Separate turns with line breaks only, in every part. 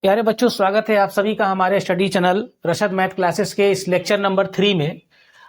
प्यारे बच्चों, स्वागत है आप सभी का हमारे स्टडी चैनल रशद मैथ क्लासेस के इस लेक्चर नंबर 3 में।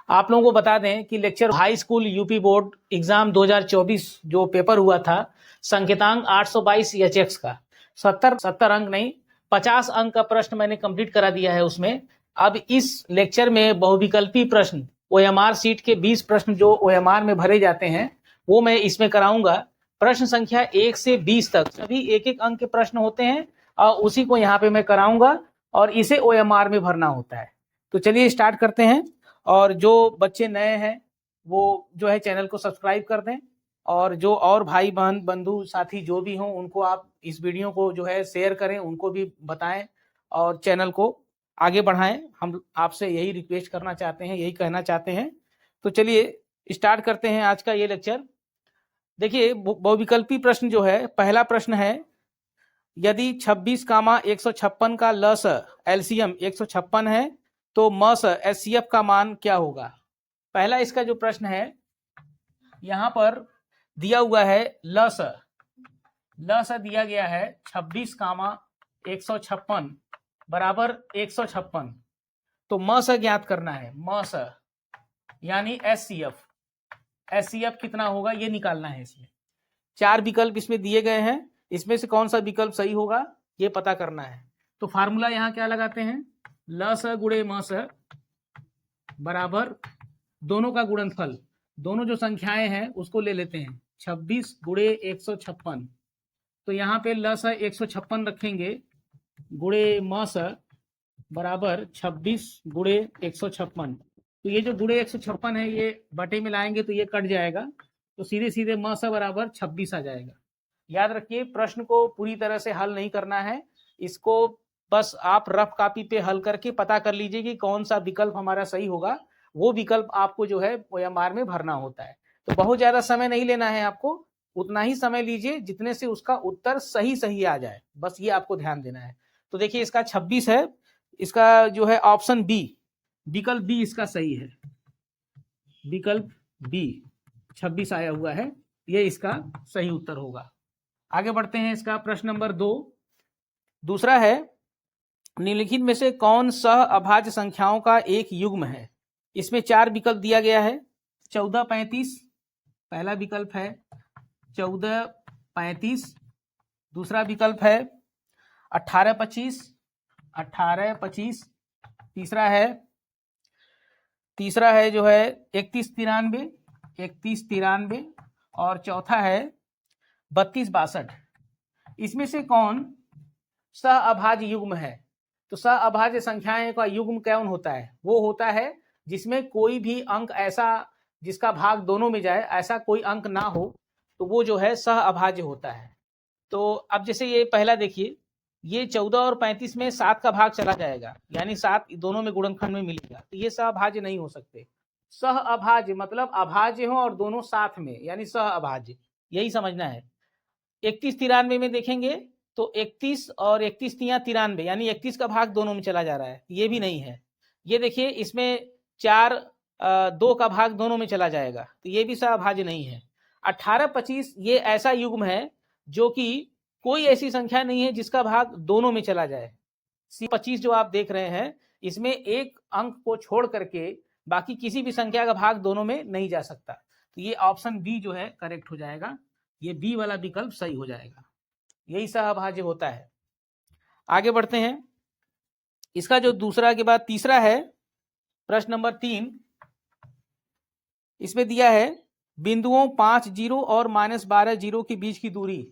आप लोगों को बता दें कि lecture high school UP board exam 2024 जो पेपर हुआ था, संकेतांक 822 एचएक्स का 70 अंक नहीं 50 अंक का प्रश्न मैंने कंप्लीट करा दिया है उसमें। अब इस लेक्चर में बहुविकल्पी प्रश्न ओएमआर सीट के 20 प्रश्न जो ओएमआर में भरे जाते हैं वो मैं इसमें कराऊंगा। प्रश्न संख्या 1 से 20 तक सभी एक एक अंक के प्रश्न होते हैं और उसी को यहाँ पे मैं कराऊंगा और इसे ओएमआर में भरना होता है। तो चलिए स्टार्ट करते हैं। और जो बच्चे नए हैं वो जो है चैनल को सब्सक्राइब कर दें, और जो और भाई बहन बंधु साथी जो भी हों उनको आप इस वीडियो को जो है शेयर करें, उनको भी बताएं और चैनल को आगे बढ़ाएं। हम आपसे यही रिक्वेस्ट करना चाहते हैं, यही कहना चाहते हैं। तो चलिए स्टार्ट करते हैं आज का ये लेक्चर। देखिए बहुविकल्पी प्रश्न जो है, पहला प्रश्न है, यदि 26, 156 का लस एलसीएम 156 है तो मस एचसीएफ का मान क्या होगा। पहला इसका जो प्रश्न है यहां पर दिया हुआ है लस दिया गया है 26, 156 बराबर 156। तो मस ज्ञात करना है, मस यानी एचसीएफ कितना होगा ये निकालना है। इसमें 4 विकल्प इसमें दिए गए हैं, इसमें से कौन सा विकल्प सही होगा ये पता करना है। तो फार्मूला यहाँ क्या लगाते हैं, लस गुणे मस बराबर दोनों का गुणनफल, दोनों जो संख्याएं हैं उसको ले लेते हैं 26 गुणे 156। तो यहाँ पे लस 156 रखेंगे गुणे मस बराबर 26 गुणे 156। तो ये जो गुणे 156 है ये बटे में लाएंगे तो ये कट जाएगा, तो सीधे सीधे मस बराबर 26 आ जाएगा। याद रखिए प्रश्न को पूरी तरह से हल नहीं करना है, इसको बस आप रफ कॉपी पे हल करके पता कर लीजिए कि कौन सा विकल्प हमारा सही होगा। वो विकल्प आपको जो है ओएमआर में भरना होता है। तो बहुत ज्यादा समय नहीं लेना है आपको, उतना ही समय लीजिए जितने से उसका उत्तर सही सही आ जाए, बस ये आपको ध्यान देना है। तो देखिए इसका 26 है, इसका जो है ऑप्शन बी, विकल्प बी इसका सही है। विकल्प बी 26 आया हुआ है, ये इसका सही उत्तर होगा। आगे बढ़ते हैं, इसका प्रश्न नंबर 2 दूसरा है, निम्नलिखित में से कौन सह अभाज्य संख्याओं का एक युग्म है। इसमें 4 विकल्प दिया गया है। 14, 35 पहला विकल्प है, 14, 35 दूसरा विकल्प है, 18, 25 तीसरा है जो है 31, 93 और चौथा है 32, 62। इसमें से कौन सह अभाज्य युग्म है। तो सह अभाज्य संख्याएं का युग्म कौन होता है, वो होता है जिसमें कोई भी अंक ऐसा जिसका भाग दोनों में जाए, ऐसा कोई अंक ना हो, तो वो जो है सह अभाज्य होता है। तो अब जैसे ये पहला देखिए, ये 14 और 35 में 7 का भाग चला जाएगा, यानी 7 दोनों में गुणनखंड में मिलेगा, तो ये सह अभाज्य नहीं हो सकते। सह अभाज्य मतलब अभाज्य हो और दोनों साथ में, यानी सह अभाज्य, यही समझना है। 31, 93 में देखेंगे तो 31 और 31 तियां 93, यानी 31 का भाग दोनों में चला जा रहा है, ये भी नहीं है। ये देखिए इसमें 4 2 का भाग दोनों में चला जाएगा, तो ये भी सहअभाज्य नहीं है। 18, 25 ये ऐसा युग्म है जो कि कोई ऐसी संख्या नहीं है जिसका भाग दोनों में चला जाए। 25 जो आप देख रहे हैं इसमें एक अंक को छोड़ करके बाकी किसी भी संख्या का भाग दोनों में नहीं जा सकता, तो ये ऑप्शन बी जो है करेक्ट हो जाएगा, ये बी वाला विकल्प सही हो जाएगा, यही सहअभाज्य होता है। आगे बढ़ते हैं, इसका जो दूसरा के बाद तीसरा है, प्रश्न नंबर 3, इसमें दिया है बिंदुओं 5, 0 और -12, 0 के बीच की दूरी।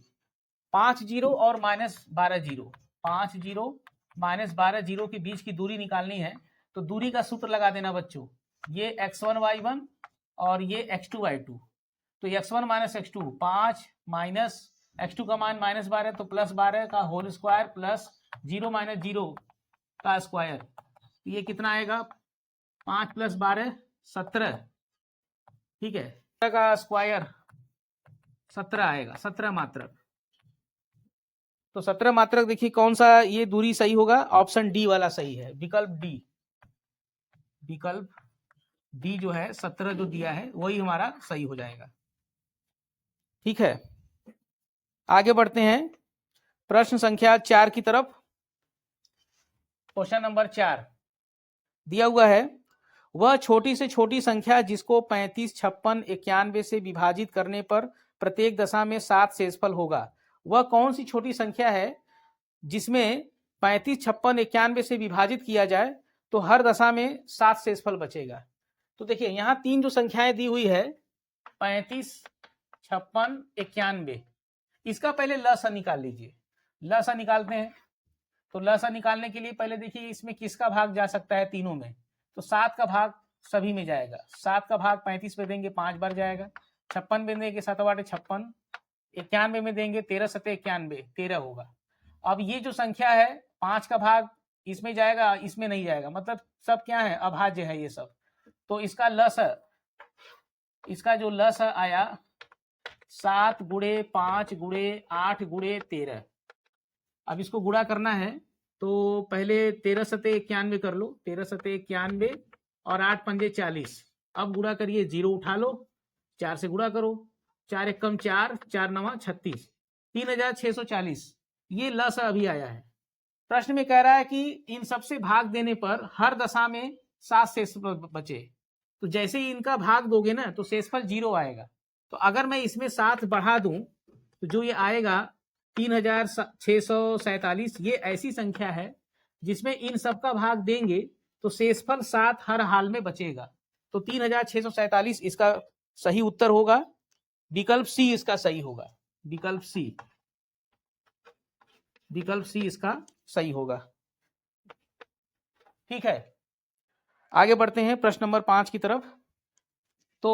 5, 0 और -12, 0, 5, 0 -12, 0 के बीच की दूरी निकालनी है। तो दूरी का सूत्र लगा देना बच्चों, ये x1 y1 और ये x2 y2। तो x1 - x2 5 माइनस x2 का मान -12 तो +12 का होल स्क्वायर प्लस 0 - 0 का स्क्वायर, ये कितना आएगा 5 + 12 17, ठीक है, का स्क्वायर 17 आएगा, 17 मात्रक। तो 17 मात्रक देखिए कौन सा ये दूरी सही होगा, ऑप्शन डी वाला सही है, विकल्प डी जो है 17 जो दिया है वही हमारा सही हो जाएगा। ठीक है, आगे बढ़ते हैं प्रश्न संख्या 4 की तरफ। क्वेश्चन नंबर 4 दिया हुआ है, वह छोटी से छोटी संख्या जिसको 35, 56, 91 से विभाजित करने पर प्रत्येक दशा में 7 शेषफल होगा, वह कौन सी छोटी संख्या है जिसमें 35, 56, 91 से विभाजित किया जाए तो हर दशा में 7 शेषफल बचेगा। तो देखिए यहाँ तीन जो संख्याएं दी हुई है 35, 56, 91, इसका पहले लसा निकाल लीजिए। लसा निकालते हैं तो लसा निकालने के लिए पहले देखिए इसमें किसका भाग जा सकता है, तीनों में। तो 7 का भाग सभी में जाएगा। 7 का भाग 35 में देंगे 5 बार जाएगा, 56 में देंगे 7 8 56, 91 में देंगे 13 7 91, 13 होगा। अब ये जो संख्या है 5 का भाग इसमें जाएगा, इसमें नहीं जाएगा, मतलब सब क्या है, अभाज्य है ये सब। तो इसका लस, इसका जो लस आया 7 गुणे 5 गुणे 8 गुणे 13। अब इसको गुणा करना है तो पहले 13 सते 91 कर लो, 13 सते 91 और 8 पंजे 40। अब गुणा करिए, 0 उठा लो, 4 से गुणा करो, 4 एकम 4, 4 नवा 36, 3640 ये लस अभी आया है। प्रश्न में कह रहा है कि इन सबसे भाग देने पर हर दशा में 7 शेषफल बचे। तो जैसे ही इनका भाग दोगे ना तो शेषफल 0 आएगा। तो अगर मैं इसमें 7 बढ़ा दूं तो जो ये आएगा 3647, ये ऐसी संख्या है जिसमें इन सब का भाग देंगे तो शेषफल 7 हर हाल में बचेगा। तो 3647 इसका सही उत्तर होगा। विकल्प सी इसका सही होगा। विकल्प सी, विकल्प सी इसका सही होगा। ठीक है, आगे बढ़ते हैं प्रश्न नंबर 5 की तरफ। तो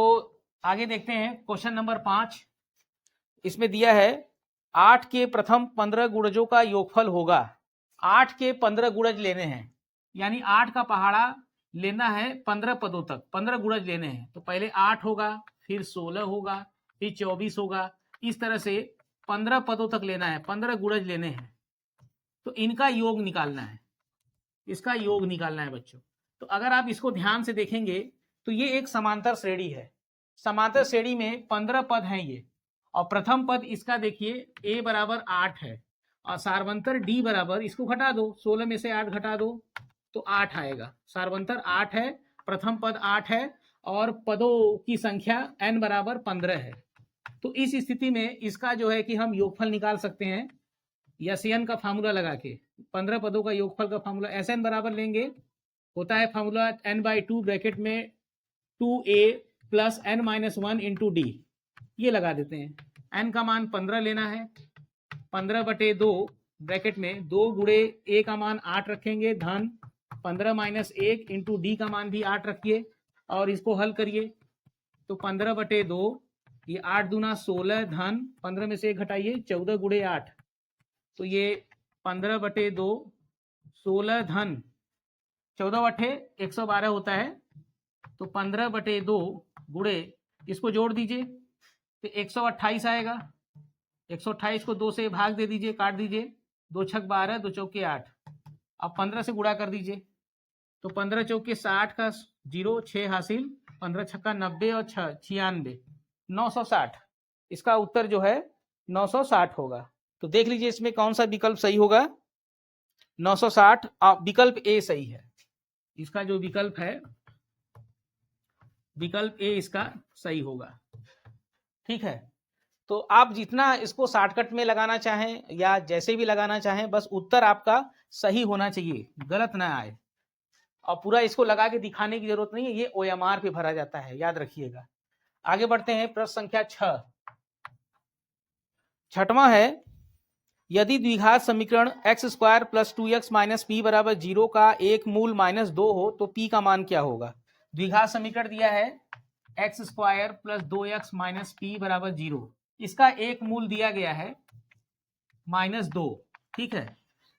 आगे देखते हैं क्वेश्चन नंबर 5। इसमें दिया है 8 के प्रथम 15 गुणजों का योगफल होगा। 8 के 15 गुणज लेने हैं, यानी 8 का पहाड़ा लेना है 15 पदों तक, 15 गुणज लेने हैं। तो पहले 8 होगा, फिर 16 होगा, फिर 24 होगा, इस तरह से 15 पदों तक लेना है, 15 गुणज लेने हैं। तो इनका योग निकालना है, इसका योग निकालना है बच्चों। तो अगर आप इसको ध्यान से देखेंगे तो ये एक समांतर श्रेणी है। समांतर श्रेणी में 15 पद हैं ये, और प्रथम पद इसका देखिए a बराबर 8 है, और सार्वंतर d बराबर, इसको घटा दो, 16 में से 8 घटा दो तो 8 आएगा। सार्वंतर 8 है, प्रथम पद 8 है, और पदों की संख्या n बराबर 15 है। तो इस स्थिति में इसका जो है कि हम योगफल निकाल सकते हैं SN का फार्मूला लगा के। 15 पदों का योगफल का फार्मूला SN बराबर लेंगे, होता है फार्मूला n/2 ब्रैकेट में 2a plus n-1 into D, ये लगा देते हैं। n का मान 15 लेना है, 15/2 ब्रैकेट में 2 गुणे a का मान 8 रखेंगे, धन 15-1 इंटू डी का मान भी 8 रखिए, और इसको हल करिए। तो 15/2, ये 8 दूना 16, धन 15 में से 1 घटाइए, 14 गुणे 8, तो ये 15/2, 16 धन 14/112 होता है। तो 15/2 गुणे, इसको जोड़ दीजिए तो 128 आएगा। 128 को 2 से भाग दे दीजिए, काट दीजिए, 2 छक 12, 2 चौके 8। अब 15 से गुणा कर दीजिए, तो 15 चौके 60 का 0, 6 हासिल, 15 छक्का 90 और 6 96, 960। इसका उत्तर जो है 960 होगा। तो देख लीजिए इसमें कौन सा विकल्प सही होगा। 960 विकल्प ए सही है। इसका जो विकल्प है, विकल्प ए इसका सही होगा। ठीक है, तो आप जितना इसको शॉर्टकट में लगाना चाहें या जैसे भी लगाना चाहें, बस उत्तर आपका सही होना चाहिए, गलत ना आए। और पूरा इसको लगा के दिखाने की जरूरत नहीं है, ये OMR पे भरा जाता है, याद रखिएगा। आगे बढ़ते हैं प्रश्न संख्या 6। छठवां है, यदि द्विघात समीकरण x² plus 2x minus p बराबर 0 का एक मूल -2 हो तो p का मान क्या होगा। द्विघात समीकरण दिया है x² plus 2x minus p बराबर 0, इसका एक मूल दिया गया है -2। ठीक है,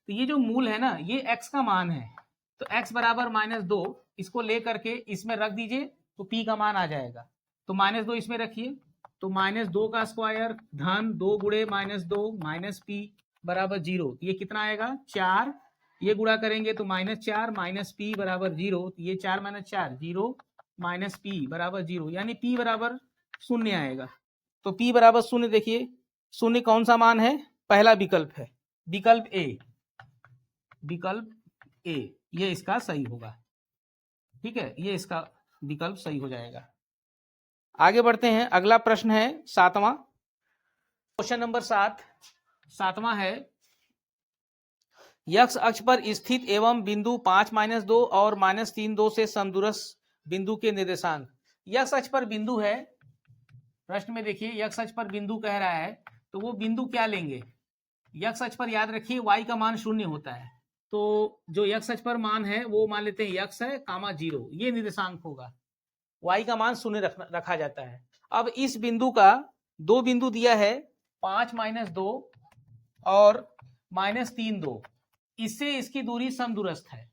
तो ये जो मूल है ना, ये x का मान है, तो x बराबर -2, इसको ले करके इसमें रख दीजिए तो p का मान आ जाएगा। तो -2 इसमें रखिए, तो -2 का स्क्वायर धन 2 गुणे -2 माइनस p बराबर 0, ये कितना आएगा 4। ये गुणा करेंगे तो -4 माइनस p बराबर 0, ये 4 - 4 0 माइनस p बराबर 0, यानी p बराबर 0 आएगा। तो p बराबर 0, देखिए 0 कौन सा मान है, पहला विकल्प है, विकल्प ए। विकल्प ए, ये इसका सही होगा। ठीक है, ये इसका विकल्प सही हो जाएगा। आगे बढ़ते हैं, अगला प्रश्न है 7वां। क्वेश्चन नंबर 7वां है, यक्ष अक्ष पर स्थित एवं बिंदु 5-2 और -3-2 से समदूरस्थ बिंदु के निर्देशांक। यक्ष अक्ष पर बिंदु है, प्रश्न में देखिए यक्ष अक्ष पर बिंदु कह रहा है, तो वो बिंदु क्या लेंगे? यक्ष अक्ष पर याद रखिए y का मान 0 होता है, तो जो यक्ष अक्ष पर मान है वो मान लेते हैं यक्ष है, कामा 0, ये निर्देशांक होगा। y का मान 0 रखा जाता है। अब इस बिंदु का दो बिंदु दिया है, 5-2 और -3-2, इससे इसकी दूरी समदूरस्थ है।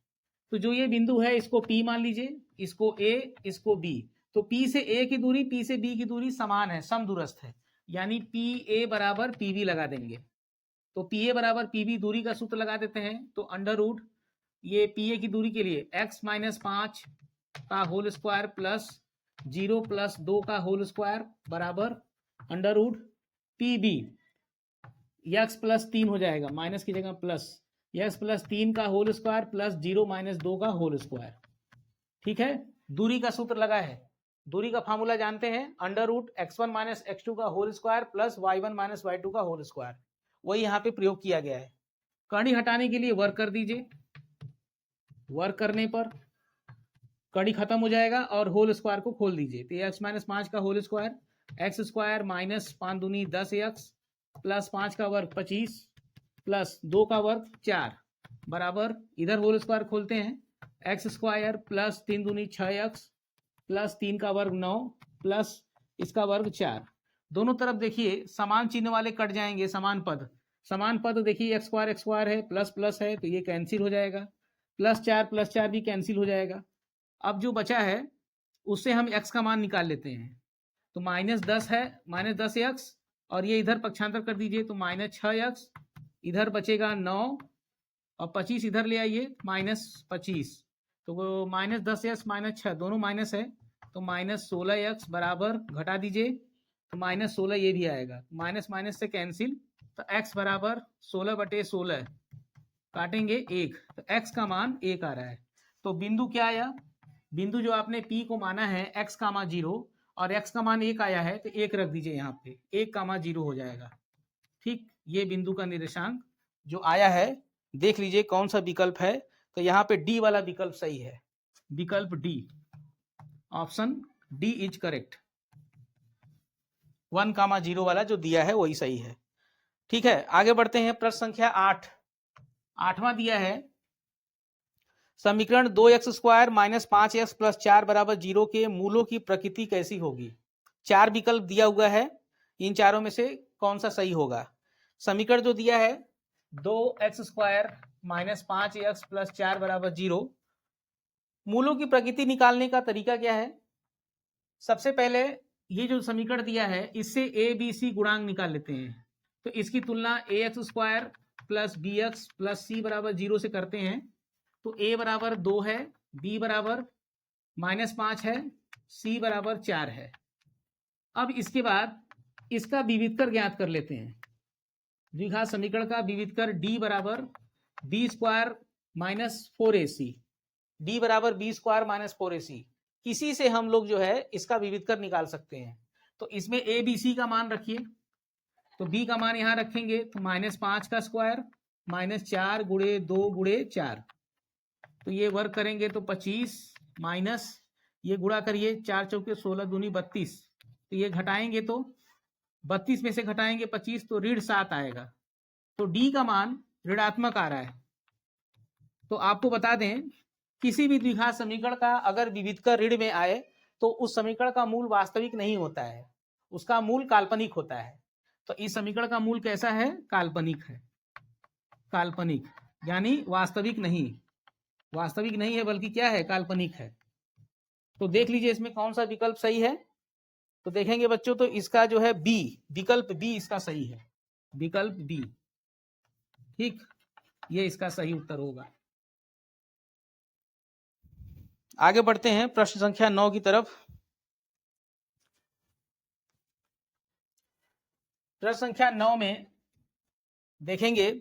तो जो ये बिंदु है इसको P मान लीजिए, इसको A, इसको B। तो P से A की दूरी, P से B की दूरी समान है, समदूरस्थ है, यानी PA बराबर PB लगा देंगे। तो PA बराबर PB दूरी का सूत्र लगा देते हैं, तो अंडर रूट ये PA की दूरी के लिए x - 5 का होल स्क्वायर प्लस 0 + 2 का होल स्क्वायर बराबर अंडर रूट PB, x + 3 हो जाएगा, माइनस की जगह प्लस, x + 3 का होल स्क्वायर प्लस 0 - 2 का होल स्क्वायर। ठीक है, दूरी का सूत्र लगा है, दूरी का फार्मूला जानते हैं, अंडर रूट x1 - x2 का whole square plus y1 - y2 का होल स्क्वायर, वही यहाँ पे प्रयोग किया गया है। कड़ी हटाने के लिए वर्क कर दीजिए, वर्क करने पर कड़ी खत्म हो जाएगा और होल स्क्वायर को खोल दीजिए, तो x - 5 का होल स्क्वायर, x² - 5 दूनी 10x प्लस 5 का वर्ग 25 प्लस 2 का वर्ग 4 बराबर, इधर होल स्क्वायर खोलते हैं, x² प्लस 3 दूनी 6x प्लस 3 का वर्ग 9 प्लस इसका वर्ग 4। दोनों तरफ देखिए समान चिन्ह वाले कट जाएंगे, समान पद देखिए x² है, प्लस प्लस है, तो ये कैंसिल हो जाएगा, +4 भी कैंसिल हो जाएगा। अब जो बचा है उससे हम x का मान निकाल लेते हैं, तो -10 है, -10x, और ये इधर पक्षांतर कर दीजिए, तो -6x, इधर बचेगा 9 और 25 इधर ले आइए, -25, तो -10x -6 दोनों माइनस है, तो -16x बराबर, घटा दीजिए, तो -16 ये भी आएगा, माइनस माइनस से कैंसिल, तो x बराबर 16/16 काटेंगे 1, तो x का मान 1 आ रहा है। तो बिंदु क्या आया? बिंदु जो आपने P को माना है x, 0 और x का मान 1 आया है, तो 1 रख दीजिए यहाँ पे, 1, 0 हो जाएगा। ठीक, ये बिंदु का निर्देशांक जो आया है, देख लीजिए कौन सा विकल्प है, तो यहाँ पे डी वाला विकल्प सही है, विकल्प D, option D is correct, 1, 0 वाला जो दिया है वही सही है। ठीक है, आगे बढ़ते हैं, प्रश्न संख्या 8वां दिया है, समीकरण 2x² - 5x + 4 = 0 के मूलों की प्रकृति कैसी होगी? 4 विकल्प दिया हुआ है, इन चारों में से कौन सा सही होगा? समीकरण जो दिया है 2x² - 5x + 4 = 0, मूलों की प्रकृति निकालने का तरीका क्या है? सबसे पहले ये जो समीकरण दिया है इससे a b c गुणांक निकाल लेते हैं, तो इसकी तुलना ax² + bx + c = 0 से करते हैं, तो a बराबर 2 है, b बराबर -5 है, c बराबर 4 है। अब इसके बाद इसका विविधकर ज्ञात कर लेते हैं, द्विघात समीकरण का विविधकर d बराबर b² - 4ac, d बराबर b² - 4ac, किसी से हम लोग जो है इसका विविधकर निकाल सकते हैं। तो इसमें a b c का मान रखिए, तो b का मान यहाँ रखेंगे, तो -5 का स्क्वायर -4 × 2 × 4, तो ये वर्क करेंगे तो 25 माइनस ये गुणा करिए, 4 चौके 16 दूनी 32, तो ये घटाएंगे तो 32 में से घटाएंगे 25 तो ऋण 7 आएगा, तो डी का मान ऋणात्मक आ रहा है। तो आपको बता दें, किसी भी द्विघात समीकरण का अगर विविधकर ऋण में आए तो उस समीकरण का मूल वास्तविक नहीं होता है, उसका मूल काल्पनिक होता है। तो इस समीकरण का मूल कैसा है? काल्पनिक है, काल्पनिक यानी वास्तविक नहीं है, बल्कि क्या है? काल्पनिक है। तो देख लीजिए इसमें कौन सा विकल्प सही है, तो देखेंगे बच्चों, तो इसका जो है बी, विकल्प बी इसका सही है, विकल्प बी। ठीक, ये इसका सही उत्तर होगा। आगे बढ़ते हैं प्रश्न संख्या 9 की तरफ। प्रश्न संख्या 9 में देखेंगे,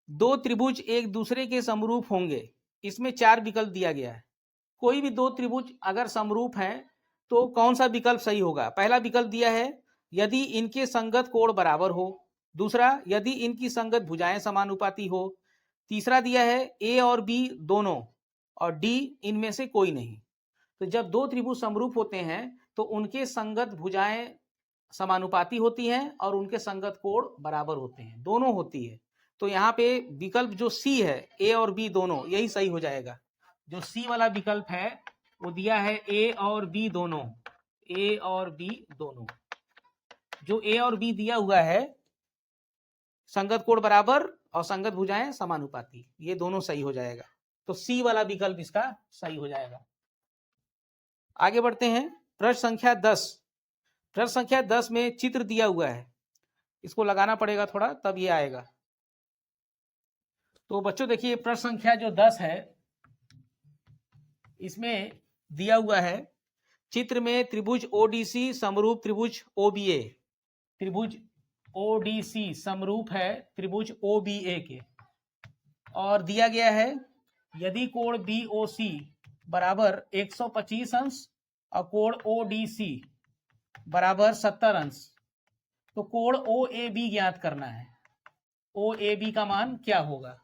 दो त्रिभुज एक दूसरे के समरूप होंगे, इसमें 4 विकल्प दिया गया है। कोई भी दो त्रिभुज अगर समरूप हैं तो कौन सा विकल्प सही होगा? पहला विकल्प दिया है यदि इनके संगत कोण बराबर हो, दूसरा यदि इनकी संगत भुजाएं समानुपाती हो, तीसरा दिया है ए और बी दोनों, और डी इनमें से कोई नहीं। तो जब दो त्रिभुज समरूप होते हैं तो उनके संगत भुजाएं समानुपाती होती हैं और उनके संगत कोण बराबर होते हैं, दोनों होती है। तो यहाँ पे विकल्प जो सी है ए और बी दोनों, यही सही हो जाएगा। जो सी वाला विकल्प है वो दिया है ए और बी दोनों, ए और बी दोनों। जो ए और बी दिया हुआ है संगत कोण बराबर और संगत भुजाएं समानुपाती, ये दोनों सही हो जाएगा। तो सी वाला विकल्प इसका सही हो जाएगा। आगे बढ़ते हैं। प्रश्न संख्या 10। प्रश्न संख्या 10 में चित्र दिया हुआ है, इसको लगाना पड़ेगा थोड़ा तब ये आएगा। तो बच्चों देखिए प्रश्न संख्या जो 10 है इसमें दिया हुआ है चित्र में त्रिभुज ओडीसी समरूप त्रिभुज ओबीए, त्रिभुज ओडीसी समरूप है त्रिभुज ओबीए के, और दिया गया है यदि कोण बीओसी बराबर 125 अंश और कोण ओडीसी बराबर 70 अंश, तो कोण ओएबी ज्ञात करना है। ओएबी का मान क्या होगा?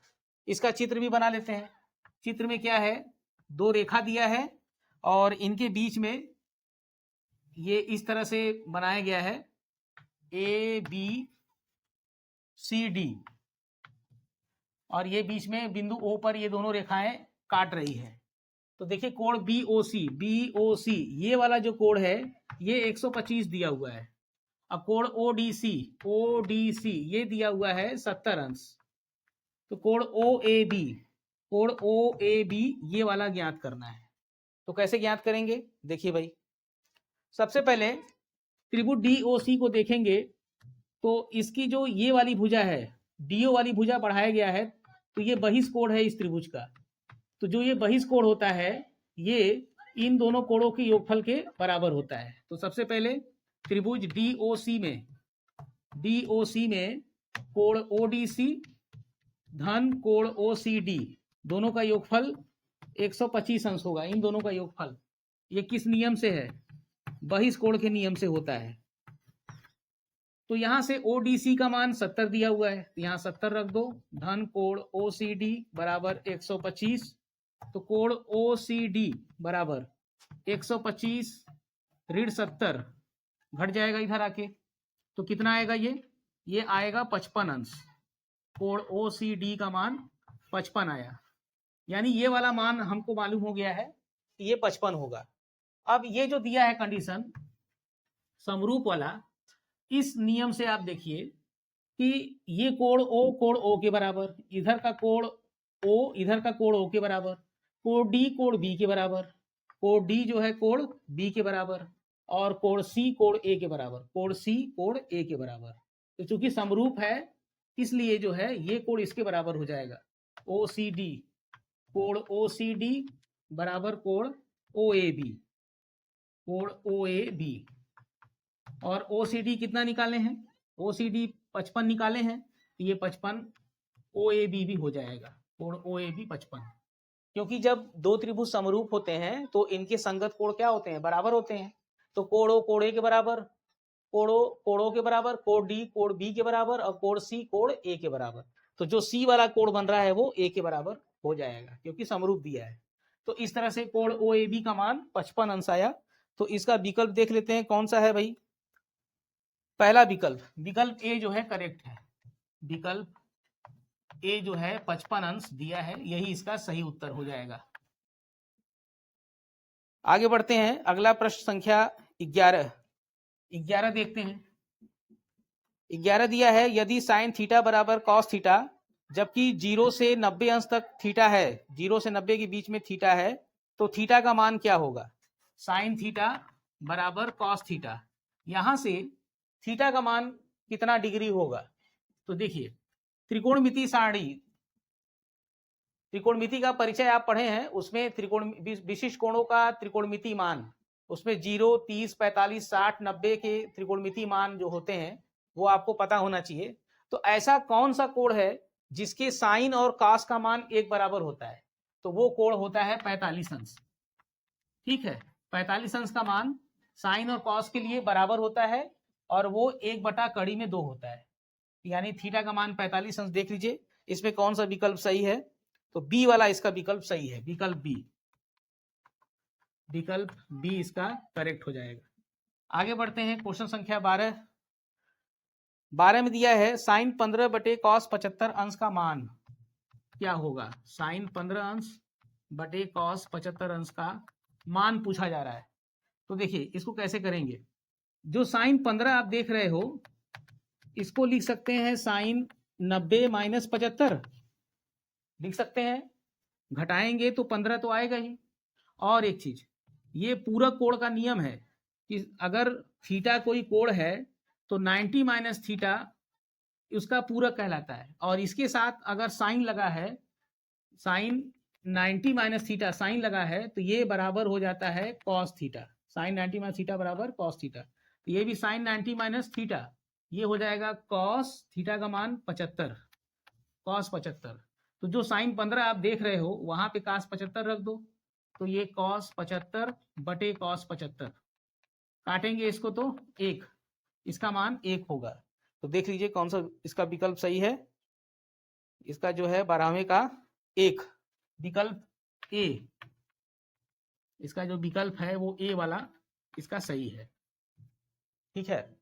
इसका चित्र भी बना लेते हैं। चित्र में क्या है, दो रेखा दिया है और इनके बीच में ये इस तरह से बनाया गया है ए बी सी डी, और ये बीच में बिंदु ओ पर ये दोनों रेखाएं काट रही है। तो देखिए कोण बीओसी, बीओसी ये वाला जो कोण है ये 125 दिया हुआ है। अब कोण ओडीसी, ओडीसी ये दिया हुआ है 70 अंश। तो कोण ओएबी, कोण ओएबी ये वाला ज्ञात करना है। तो कैसे ज्ञात करेंगे? देखिए भाई, सबसे पहले त्रिभुज डीओसी को देखेंगे तो इसकी जो ये वाली भुजा है डीओ वाली भुजा बढ़ाया गया है, तो ये बहिष कोण है इस त्रिभुज का। तो जो ये बहिष कोण होता है ये इन दोनों कोणों के योगफल के बराबर होता है। तो सबसे पहले त्रिभुज डीओसी में कोण ओडीसी धन कोण ओसीडी दोनों का योगफल 125 अंश होगा, इन दोनों का योगफल। ये किस नियम से है? बहिष कोण के नियम से होता है। तो यहां से ओडीसी का मान 70 दिया हुआ है, तो यहां 70 रख दो, धन कोण ओसीडी बराबर 125। तो कोण ओसीडी बराबर 125 ऋण 70 घट जाएगा इधर आके, तो कितना आएगा? ये आएगा 55 अंश। कोण ओसीडी का मान 55 आया, यानी ये वाला मान हमको मालूम हो गया है कि ये 55 होगा। अब ये जो दिया है कंडीशन समरूप वाला, इस नियम से आप देखिए कि ये कोण ओ के बराबर, इधर का कोण ओ इधर का कोण ओ के बराबर, कोण बी के बराबर, कोण डी जो है कोण बी के बराबर, और कोण सी कोण ए के बराबर, कोण सी कोण ए के बराबर। तो चूंकि समरूप है इसलिए जो है ये कोण इसके बराबर हो जाएगा। ओसीडी, कोण ओसीडी बराबर कोण ओएबी, कोण ओएबी। और ओसीडी कितना निकाले हैं? ओसीडी 55 निकाले हैं, तो ये 55 ओएबी भी हो जाएगा, कोण ओएबी 55। क्योंकि जब दो त्रिभुज समरूप होते हैं तो इनके संगत कोण क्या होते हैं? बराबर होते हैं। तो कोण ओ कोण ए के बराबर, कोण ओ के बराबर, कोण डी कोण बी के बराबर, और कोण सी कोण ए के बराबर। तो जो सी वाला कोण बन रहा है वो ए के बराबर हो जाएगा क्योंकि समरूप दिया है। तो इस तरह से कोण ओएबी का मान 55 अंश आया। तो इसका विकल्प देख लेते हैं कौन सा है भाई। पहला विकल्प, विकल्प ए जो है करेक्ट है। विकल्प ए जो है 55 अंश दिया है, यही इसका सही उत्तर हो जाएगा। आगे बढ़ते हैं। अगला प्रश्न संख्या 11 देखते हैं। 11 दिया है यदि साइन थीटा बराबर कॉस थीटा, जबकि 0 से 90 अंश तक थीटा है, 0 से 90 के बीच में थीटा है, तो थीटा का मान क्या होगा? साइन थीटा बराबर कॉस थीटा, यहां से थीटा का मान कितना डिग्री होगा? तो देखिए त्रिकोणमिति सारणी, त्रिकोणमिति का परिचय आप पढ़े हैं, उसमें त्रिकोण विशिष्ट कोणों का त्रिकोणमिति मान, उसमें 0, 30, 45, 60, 90 के त्रिकोणमिति मान जो होते हैं वो आपको पता होना चाहिए। तो ऐसा कौन सा कोण है जिसके साइन और कॉस का मान एक बराबर होता है, तो वो कोण होता है 45 अंश। ठीक है, 45 अंश का मान साइन और कॉस के लिए बराबर होता है और वो 1/2 होता है, यानी थीटा का मान 45 अंश। देख लीजिए इसमें कौन सा विकल्प सही है, तो बी वाला इसका विकल्प सही है, विकल्प बी इसका करेक्ट हो जाएगा। आगे बढ़ते हैं, क्वेश्चन संख्या 12 में दिया है साइन 15/cos 75 अंश का मान क्या होगा। साइन 15 अंश बटे cos 75 अंश का मान पूछा जा रहा है। तो देखिए इसको कैसे करेंगे, जो साइन 15 आप देख रहे हो इसको लिख सकते हैं साइन 90 - 75 लिख सकते हैं, घटाएंगे तो 15 तो आएगा ही। और एक चीज, ये पूरक कोण का नियम है कि अगर थीटा कोई कोण है तो 90 - थीटा उसका पूरक कहलाता है, और इसके साथ अगर साइन लगा है, साइन 90 - थीटा साइन लगा है, तो ये बराबर हो जाता है कॉस थीटा। साइन 90 - थीटा बराबर कॉस थीटा, ये भी साइन 90 - थीटा, ये हो जाएगा कॉस थीटा का मान 75, कॉस 75। तो जो साइन 15 आप देख रहे हो वहां पे कॉस 75 रख दो, तो ये कॉस 75 बटे कॉस 75, काटेंगे इसको तो 1, इसका मान 1 होगा। तो देख लीजिए कौन सा इसका विकल्प सही है, इसका जो है 12वें का 1, विकल्प ए, इसका जो विकल्प है वो ए वाला इसका सही है। ठीक है,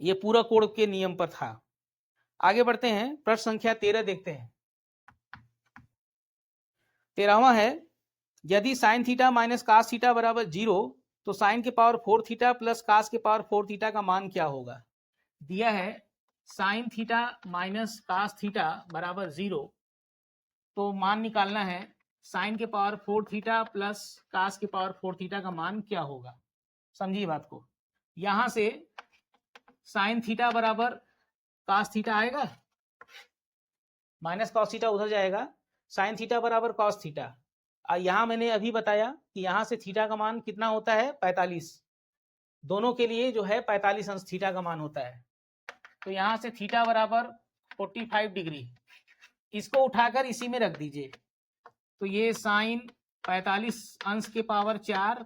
ये पूरा कोण के नियम पर था। आगे बढ़ते हैं, प्रश्न संख्या 13 देखते हैं। 13वां है, यदि sine theta minus cos theta बराबर 0, तो साइन के पावर 4 थीटा प्लस कास के पावर 4 थीटा का मान क्या होगा। दिया है sine theta minus cos theta बराबर 0, तो मान निकालना है साइन के पावर 4 थीटा प्लस कास के पावर 4 थीटा का मान क्या होगा। समझिए बात को, यहां से साइन थीटा बराबर कास थीटा आएगा, माइनस कॉस थीटा उधर जाएगा, साइन थीटा बराबर कॉस थीटा। यहाँ मैंने अभी बताया कि यहाँ से थीटा का मान कितना होता है 45, दोनों के लिए जो है 45 अंश थीटा का मान होता है। तो यहाँ से थीटा बराबर 45 डिग्री, इसको उठाकर इसी में रख दीजिए, तो ये साइन 45 अंश के पावर 4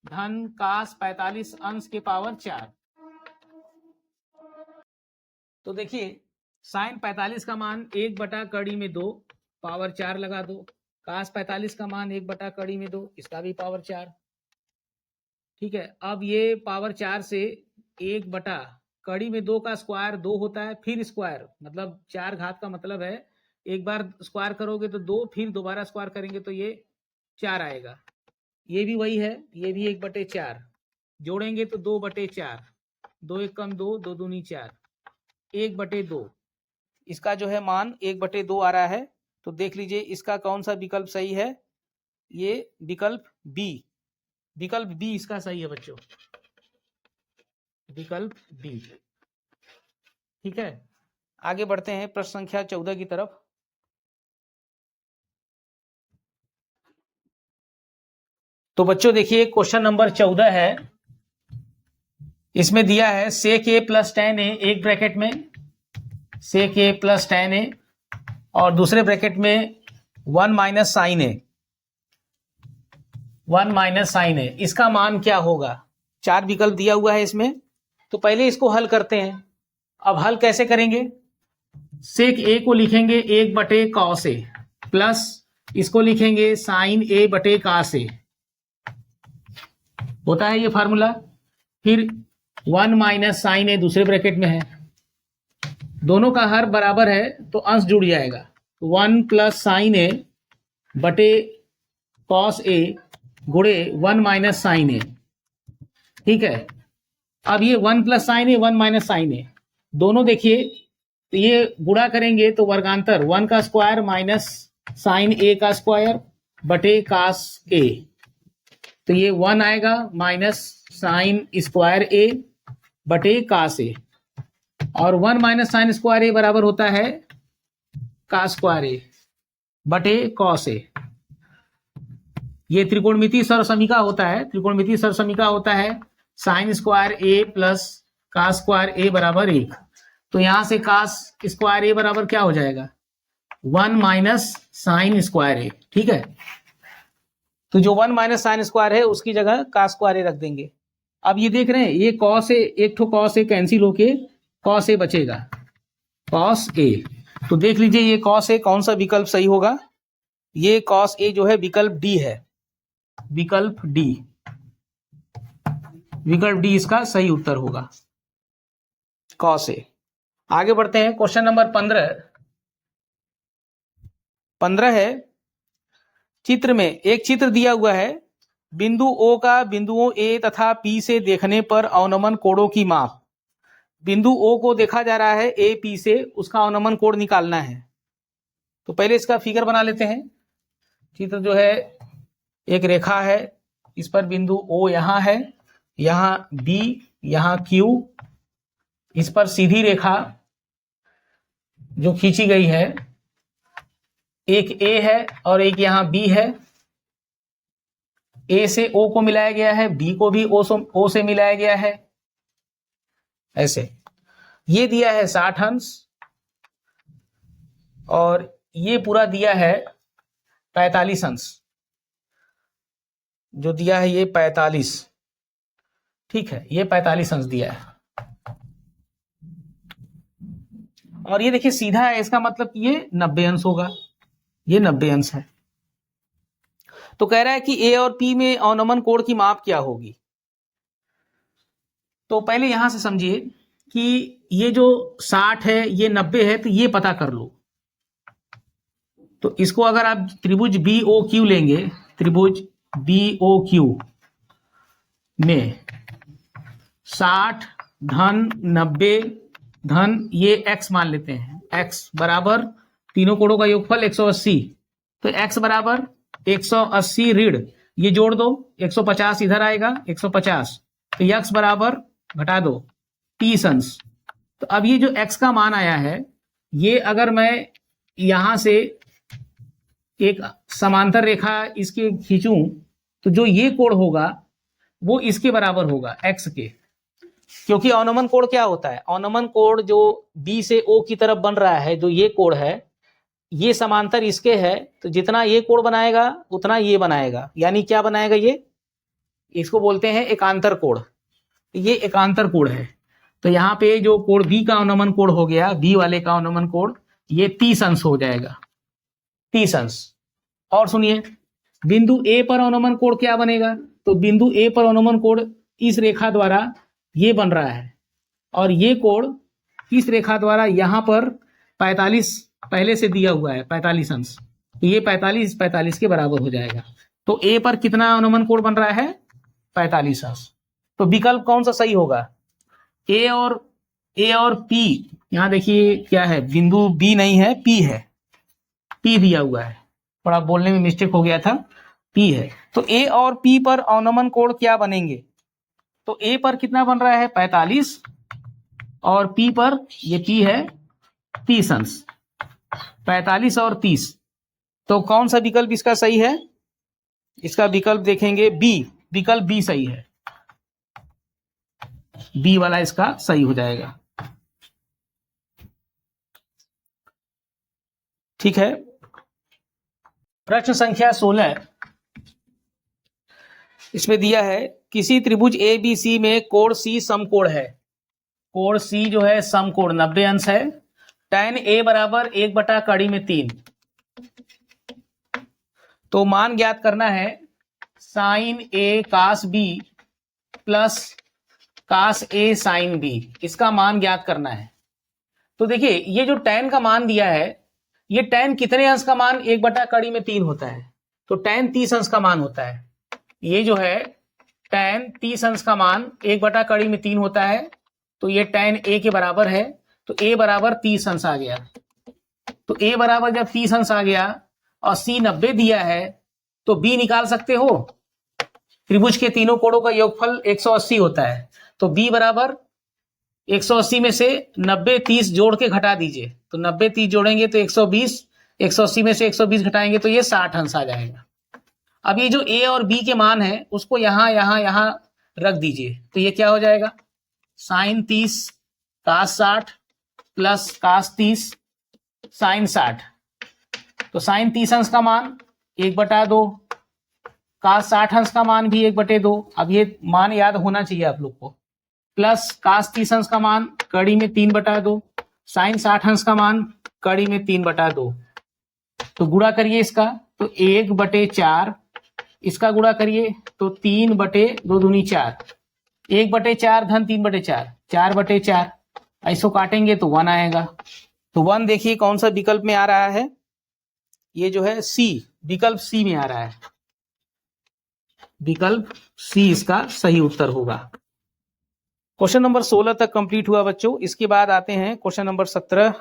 धन कास 45 अंश के पावर 4। तो देखिए साइन 45 का मान 1/2 पावर 4 लगा दो, कास 45 का मान 1/2 इसका भी पावर 4। ठीक है, अब ये पावर 4 से 1/2 का स्क्वायर 2 होता है, फिर स्क्वायर मतलब 4 घात का मतलब है एक बार स्क्वायर करोगे तो 2, फिर दोबारा स्क्वायर करेंगे तो ये 4 आएगा। ये भी वही है, ये भी 1/4, जोड़ेंगे तो 2/4, 2 1 कम 2, 2 दूनी 4, 1/2, इसका जो है मान 1/2 आ रहा है। तो देख लीजिए इसका कौन सा विकल्प सही है, ये विकल्प बी, विकल्प बी इसका सही है बच्चों, विकल्प बी। ठीक है, आगे बढ़ते हैं प्रश्न संख्या 14 की तरफ। तो बच्चों देखिए क्वेश्चन नंबर 14 है, इसमें दिया है सेक ए प्लस tan ए, एक ब्रैकेट में सेक ए प्लस tan ए और दूसरे ब्रैकेट में 1 माइनस साइन ए, 1 माइनस साइन ए, इसका मान क्या होगा। 4 विकल्प दिया हुआ है इसमें, तो पहले इसको हल करते हैं। अब हल कैसे करेंगे, सेक ए को लिखेंगे 1/cos ए प्लस इसको लिखेंगे साइन ए बटे कास ए, होता है ये फार्मूला। फिर 1 माइनस साइन ए दूसरे ब्रैकेट में है, दोनों का हर बराबर है तो अंश जुड़ जाएगा, 1 प्लस साइन ए बटे कॉस ए गुणे 1 माइनस साइन ए। ठीक है, अब ये 1 प्लस साइन ए 1 माइनस साइन ए दोनों देखिए, तो ये गुणा करेंगे तो वर्गांतर 1 का स्क्वायर माइनस साइन ए का स्क्वायर बटे कास ए, तो ये 1 आएगा माइनस साइन स्क्वायर ए बटे कास ए, और 1 माइनस साइन स्क्वायर ए बराबर होता है कास स्क्वायर ए बटे कॉस ए। ये त्रिकोणमितीय सरसमीका होता है, त्रिकोणमितीय सरसमीका होता है साइन स्क्वायर ए प्लस कास स्क्वायर ए बराबर 1। तो यहां से कास स्क्वायर ए बराबर क्या हो जाएगा, 1 माइनस साइन स्क्वायर ए, ठीक है। तो जो 1 माइनस साइन स्क्वायर है उसकी जगह का स्क्वायर ए रख देंगे। अब ये देख रहे हैं ये कॉस ए, एक ठो कॉस ए कैंसिल होके कॉस ए बचेगा, कॉस ए। तो देख लीजिए ये कॉस ए कौन सा विकल्प सही होगा, ये कॉस ए जो है विकल्प डी है, विकल्प डी, विकल्प डी इसका सही उत्तर होगा, कॉस ए। आगे बढ़ते हैं, क्वेश्चन नंबर 15 है, चित्र में एक चित्र दिया हुआ है, बिंदु ओ का बिंदुओं ए तथा पी से देखने पर अवनमन कोणों की माप। बिंदु ओ को देखा जा रहा है ए पी से, उसका अवनमन कोण निकालना है। तो पहले इसका फिगर बना लेते हैं। चित्र जो है एक रेखा है, इस पर बिंदु ओ यहां है, यहां बी, यहां क्यू, इस पर सीधी रेखा जो खींची गई है, एक ए है और एक यहां बी है। ए से ओ को मिलाया गया है, बी को भी ओ से मिलाया गया है, ऐसे। ये दिया है 60 अंश और ये पूरा दिया है 45 अंश, जो दिया है ये 45, ठीक है, ये 45 अंश दिया है। और ये देखिए सीधा है, इसका मतलब ये 90 अंश होगा, ये 90 अंश है। तो कह रहा है कि ए और पी में अवनमन कोण की माप क्या होगी। तो पहले यहां से समझिए कि ये जो 60 है ये 90 है, तो ये पता कर लो। तो इसको अगर आप त्रिभुज बी ओ क्यू लेंगे, त्रिभुज बी ओ क्यू में 60 धन 90 धन ये x मान लेते हैं, x बराबर तीनों कोणों का योगफल 180, तो x बराबर 180 ऋण ये जोड़ दो, 150 इधर आएगा, 150, तो x बराबर घटा दो 30 अंश। तो अब ये जो x का मान आया है, ये अगर मैं यहां से एक समांतर रेखा इसके खींचूं तो जो ये कोण होगा वो इसके बराबर होगा, x के। क्योंकि अवनमन कोण क्या होता है, अवनमन कोण जो B से O की तरफ बन रहा है, जो ये कोण है, ये समांतर इसके है, तो जितना ये कोण बनाएगा उतना ये बनाएगा, यानी क्या बनाएगा, ये इसको बोलते हैं एकांतर कोण, ये एकांतर कोण है। तो यहाँ पे जो कोण B का अवनमन कोण हो गया, B वाले का अवनमन कोण ये 30 अंश हो जाएगा, 30 अंश। और सुनिए बिंदु A पर अवनमन कोण क्या बनेगा, तो बिंदु A पर अवनमन कोण इस रेखा द्वारा ये बन रहा है, और ये कोण इस रेखा द्वारा यहां पर 45 पहले से दिया हुआ है, 45 अंश, तो ये 45 के बराबर हो जाएगा। तो ए पर कितना अवनमन कोण बन रहा है, 45 अंश। तो विकल्प कौन सा सही होगा, ए और पी। यहां देखिए क्या है, बिंदु बी नहीं है, पी है, पी दिया हुआ है, थोड़ा बोलने में मिस्टेक हो गया था, पी है। तो ए और पी पर अवनमन कोण क्या बनेंगे, तो ए पर कितना बन रहा है 45 और पी पर, ये पी है 30 अंश, 45 और 30। तो कौन सा विकल्प इसका सही है, इसका विकल्प देखेंगे बी, विकल्प बी सही है, बी वाला इसका सही हो जाएगा, ठीक है। प्रश्न संख्या 16 इसमें दिया है, किसी त्रिभुज ए बी सी में कोण सी समकोण है, कोण सी जो है समकोण 90 अंश है, tan ए बराबर 1/3। तो मान ज्ञात करना है साइन ए कास बी प्लस कास ए साइन बी, इसका मान ज्ञात करना है। तो देखिए ये जो tan का मान दिया है, ये tan कितने अंश का मान 1/3 होता है, तो tan 30 अंश का मान होता है। ये जो है tan 30 अंश का मान 1/3 होता है, तो ये tan a के बराबर है, तो a बराबर 30 अंश आ गया। तो a बराबर जब 30 अंश आ गया और c 90 दिया है, तो b निकाल सकते हो, त्रिभुज के तीनों कोणों का योगफल 180 होता है, तो b बराबर 180 में से 90 30 जोड़ के घटा दीजिए, तो 90 30 जोड़ेंगे तो 120, 180 में से 120 घटाएंगे तो ये 60 अंश आ जाएगा। अब ये जो a और b के मान है उसको यहां रख दीजिए, तो ये क्या हो जाएगा, साइन 30 कास 60 प्लस कास 30 साइन 60, तो साइन 30 अंश का मान 1/2, कास 60 अंश का मान भी 1/2। अब ये मान याद होना चाहिए आप लोग को। प्लस कास 30 अंश का मान कड़ी में 3/2, साइन 60 अंश का मान कड़ी में 3/2। तो गुणा करिए इसका, तो 1/4, इसका गुणा करिए तो 3/2 दूनी 4, 1/4 धन 3/4, 4/4। ऐसो काटेंगे तो 1 आएगा। तो 1 देखिए कौन सा विकल्प में आ रहा है, ये जो है सी, विकल्प सी में आ रहा है। विकल्प सी इसका सही उत्तर होगा। क्वेश्चन नंबर 16 तक कंप्लीट हुआ बच्चों। इसके बाद आते हैं क्वेश्चन नंबर 17,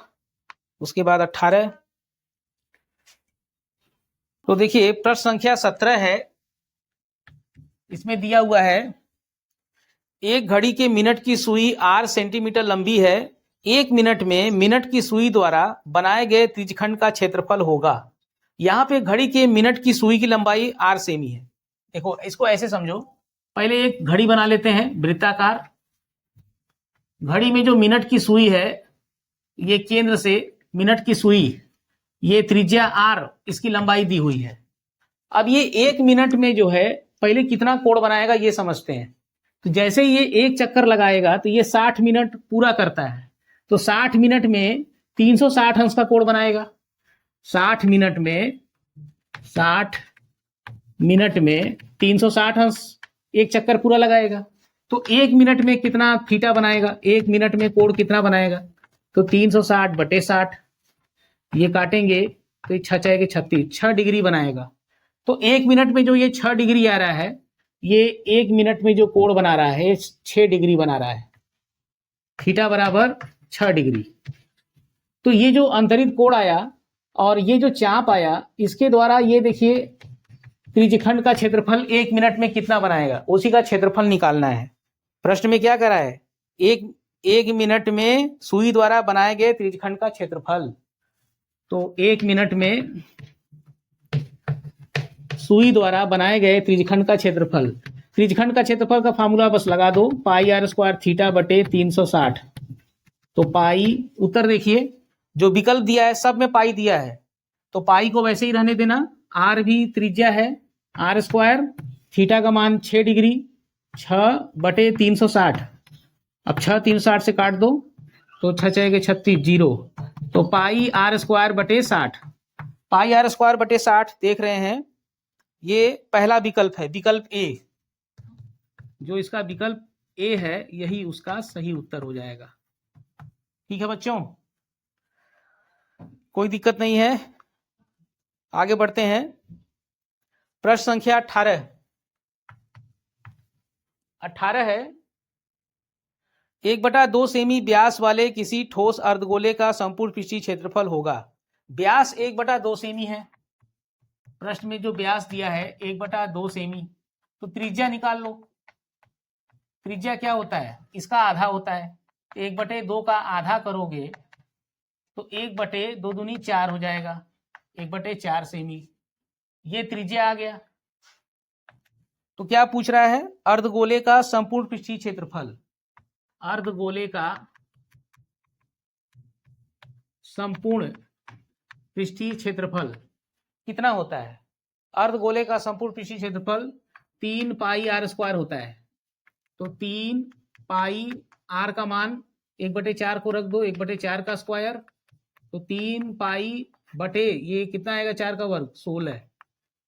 उसके बाद 18। तो देखिए प्रश्न संख्या 17 है, इसमें दिया हुआ है एक घड़ी के मिनट की सुई 8 सेंटीमीटर लंबी है। 1 मिनट में मिनट की सुई द्वारा बनाए गए त्रिज्यखंड का क्षेत्रफल होगा। यहाँ पे घड़ी के मिनट की सुई की लंबाई 8 सेमी है। देखो इसको ऐसे समझो, पहले एक घड़ी बना लेते हैं वृत्ताकार। घड़ी में जो मिनट की सुई है, ये केंद्र से मिनट की सुई, ये त्रिज्या r, इसकी लंबाई दी हुई है। अब ये 1 मिनट में जो है पहले कितना कोण बनाएगा ये समझते हैं। तो जैसे ये एक चक्कर लगाएगा तो ये 60 मिनट पूरा करता है, तो 60 मिनट में 360 अंश का कोण बनाएगा। 60 मिनट में 360 अंश एक चक्कर पूरा लगाएगा। तो 1 मिनट में कितना थीटा बनाएगा, 1 मिनट में कोण कितना बनाएगा, तो 360/60। ये काटेंगे तो 6×6 = 36, 6 डिग्री बनाएगा। तो 1 मिनट में जो ये 6 डिग्री आ रहा है, ये 1 मिनट में जो कोण बना रहा है 6 डिग्री बना रहा है, थीटा बराबर 6 डिग्री। तो ये जो अंतरित कोण आया और ये जो चाप आया, इसके द्वारा ये देखिए त्रिज्यखंड का क्षेत्रफल 1 मिनट में कितना बनाएगा, उसी का क्षेत्रफल निकालना है। प्रश्न में क्या करा है, एक मिनट में सुई द्वारा बनाए गए त्रिज्यखंड का क्षेत्रफल। तो 1 मिनट में सुई द्वारा बनाए गए त्रिज्यखंड का क्षेत्रफल, त्रिज्यखंड का क्षेत्रफल का फार्मूला बस लगा दो, πr² θ/360। तो पाई, उत्तर देखिए जो विकल्प दिया है सब में पाई दिया है, तो पाई को वैसे ही रहने देना। r भी त्रिज्या है, r², थीटा का मान 6 डिग्री, 6/360। अब 6 360 से काट दो तो 6×6 = 36, 0। तो πr²/60, πr²/60 देख रहे हैं, ये पहला विकल्प है, विकल्प ए। जो इसका विकल्प ए है यही उसका सही उत्तर हो जाएगा। ठीक है बच्चों, कोई दिक्कत नहीं है। आगे बढ़ते हैं। प्रश्न संख्या 18 है, 1/2 सेमी व्यास वाले किसी ठोस अर्धगोले का संपूर्ण पृष्ठीय क्षेत्रफल होगा। व्यास 1/2 सेमी है। प्रश्न में जो व्यास दिया है 1/2 सेमी, तो त्रिज्या निकाल लो। त्रिज्या क्या होता है, इसका आधा होता है। 1/2 का आधा करोगे तो 1/2 दूनी 4 हो जाएगा, 1/4 सेमी। ये त्रिज्या आ गया। तो क्या पूछ रहा है, अर्धगोले का संपूर्ण पृष्ठीय क्षेत्रफल। अर्धगोले का संपूर्ण पृष्ठीय क्षेत्रफल कितना होता है। अर्धगोले का संपूर्ण पृष्ठीय क्षेत्रफल 3πr² होता है। तो 3πr का मान 1/4 को रख दो, 1/4 का स्क्वायर, तो 3π ये कितना आएगा, 4 का वर्ग 16,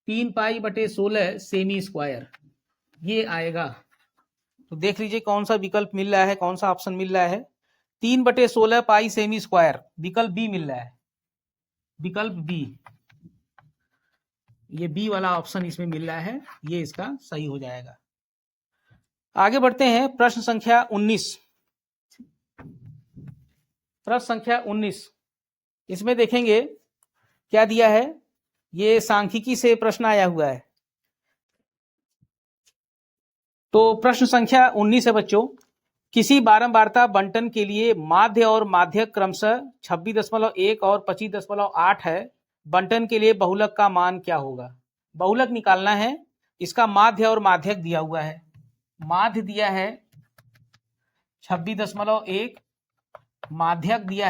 3π/16 सेमी स्क्वायर ये आएगा। तो देख लीजिए कौन सा विकल्प मिल रहा है, कौन सा ऑप्शन मिल रहा है। 3/16 पाई सेमी स्क्वायर, विकल्प बी मिल रहा है, विकल्प बी, ये बी वाला ऑप्शन इसमें मिल रहा है, ये इसका सही हो जाएगा। आगे बढ़ते हैं। प्रश्न संख्या 19, प्रश्न संख्या 19, इसमें देखेंगे क्या दिया है। ये सांख्यिकी से प्रश्न आया हुआ है। तो प्रश्न संख्या 19 है बच्चों, किसी बारंबारता बंटन के लिए माध्य और माध्यक क्रमशः 26.1 और 25.8 है। बंटन के लिए बहुलक का मान क्या होगा। बहुलक निकालना है, इसका माध्य और माध्यक दिया हुआ है। माध्य दिया है 26.1, माध्यक दिया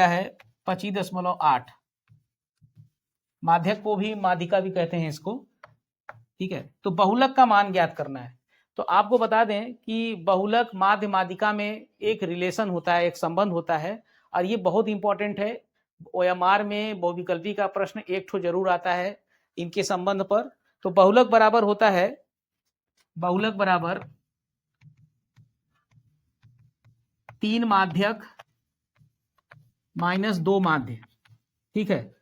है 25.8। माध्यक को भी माध्यिका भी कहते हैं इसको, ठीक है। तो बहुलक का मान ज्ञात करना है। तो आपको बता दें कि बहुलक माध्य माध्यिका में एक रिलेशन होता है, एक संबंध होता है, और ये बहुत इंपॉर्टेंट है। ओएमआर में बहुविकल्पी का प्रश्न एक ठो जरूर आता है इनके संबंध पर। तो बहुलक बराबर होता है, बहुलक बराबर 3 माध्यक माइनस 2 माध्य, ठीक है।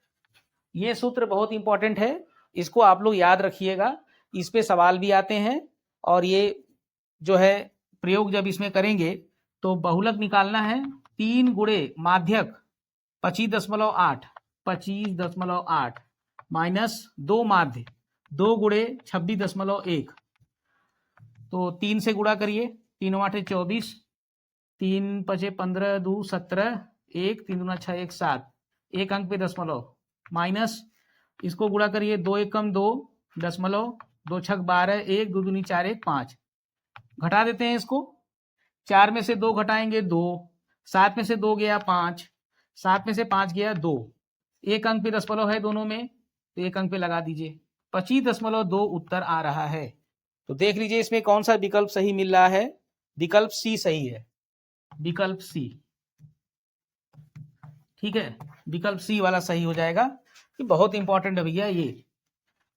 ये सूत्र बहुत इंपॉर्टेंट है, इसको आप लोग याद रखिएगा, इस पे सवाल भी आते हैं। और ये जो है प्रयोग जब इसमें करेंगे तो बहुलक निकालना है 3 गुणे माध्यक 25.8 माइनस 2 माध्य 2 गुणे 26.1। तो 3 से गुणा करिए, 3 8 24, 3 5 15 2 17, 1 3 2 6 1 7, एक अंक पे दशमलव, माइनस इसको गुणा करिए, 2 1 कम 2 दशमलव, 2 6 12, 1 2 दूनी 4 1 5। घटा देते हैं इसको, 4 में से 2 घटाएंगे 2, 7 में से 2 गया 5, 7 में से 5 गया 2, एक अंक पे दशमलव है दोनों में, तो एक अंक पे लगा दीजिए, 25.2 उत्तर आ रहा है। तो देख लीजिए इसमें कौन सा विकल्प सही मिल रहा है। विकल्प सी सही है, विकल्प सी, ठीक है। विकल्प सी वाला सही हो जाएगा। ये बहुत इंपॉर्टेंट है भैया,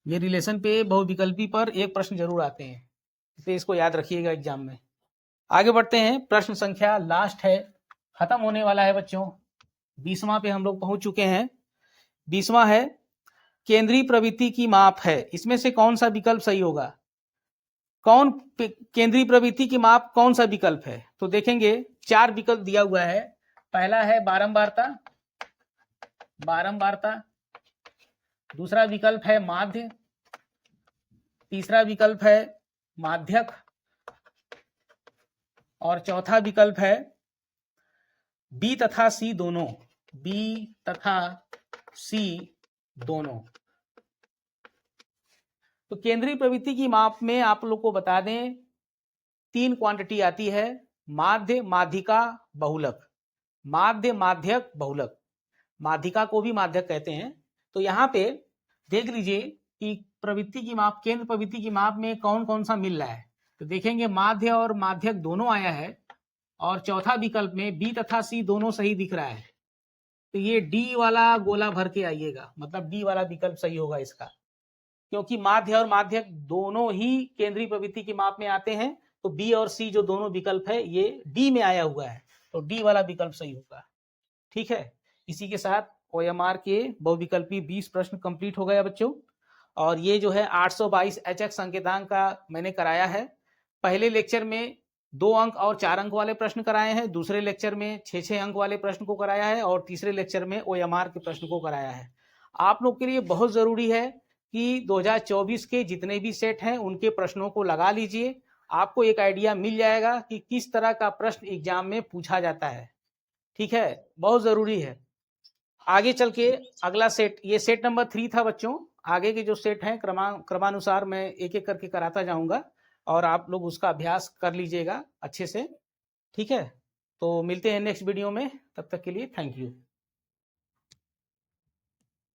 ये रिलेशन पे बहुविकल्पी पर एक प्रश्न जरूर आते हैं, तो इसको याद रखिएगा एग्जाम में। आगे बढ़ते हैं, प्रश्न संख्या लास्ट है, खत्म होने वाला है बच्चों। 20वां पे हम लोग पहुंच चुके हैं। 20वां है केंद्रीय प्रवृत्ति की माप है, इसमें से कौन सा विकल्प सही होगा। कौन केंद्रीय प्रवृत्ति की माप कौन सा विकल्प है। तो देखेंगे 4 विकल्प दिया हुआ है। पहला है बारंबारता, बारंबारता, दूसरा विकल्प है माध्य, तीसरा विकल्प है माध्यक, और चौथा विकल्प है बी तथा सी दोनों, बी तथा सी दोनों। तो केंद्रीय प्रवृत्ति की माप में आप लोग को बता दें 3 क्वांटिटी आती है, माध्य माध्यिका बहुलक, माध्य माध्यक बहुलक, माध्यिका को भी माध्यक कहते हैं। तो यहाँ पे देख लीजिए कि प्रवृत्ति की माप, केंद्र प्रवृत्ति की माप में कौन कौन सा मिल रहा है। तो देखेंगे माध्य और माध्यक दोनों आया है, और चौथा विकल्प में बी तथा सी दोनों सही दिख रहा है। तो ये डी वाला गोला भर के आइएगा, मतलब डी वाला विकल्प सही होगा इसका, क्योंकि माध्य और माध्यक दोनों ही केंद्रीय प्रवृत्ति की माप में आते हैं। तो बी और सी जो दोनों विकल्प है ये डी में आया हुआ है, तो डी वाला विकल्प सही होगा, ठीक है। इसी के साथ ओएमआर के बहुविकल्पी 20 प्रश्न कंप्लीट हो गया बच्चों। और ये जो है 822 HX संकेतांक का मैंने कराया है। पहले लेक्चर में 2 अंक और 4 अंक वाले प्रश्न कराए हैं, दूसरे लेक्चर में 6-6 अंक वाले प्रश्न को कराया है, और तीसरे लेक्चर में ओएमआर के प्रश्न को कराया है। आप लोग के लिए बहुत जरूरी है कि 2024 के जितने भी सेट हैं उनके प्रश्नों को लगा लीजिए, आपको एक आइडिया मिल जाएगा कि किस तरह का प्रश्न एग्जाम में पूछा जाता है, ठीक है, बहुत जरूरी है। आगे चल के अगला सेट, ये सेट नंबर 3 था बच्चों। आगे के जो सेट हैं क्रमानुसार मैं एक एक करके कराता जाऊंगा, और आप लोग उसका अभ्यास कर लीजिएगा अच्छे से, ठीक है। तो मिलते हैं नेक्स्ट वीडियो में, तब तक के लिए थैंक यू।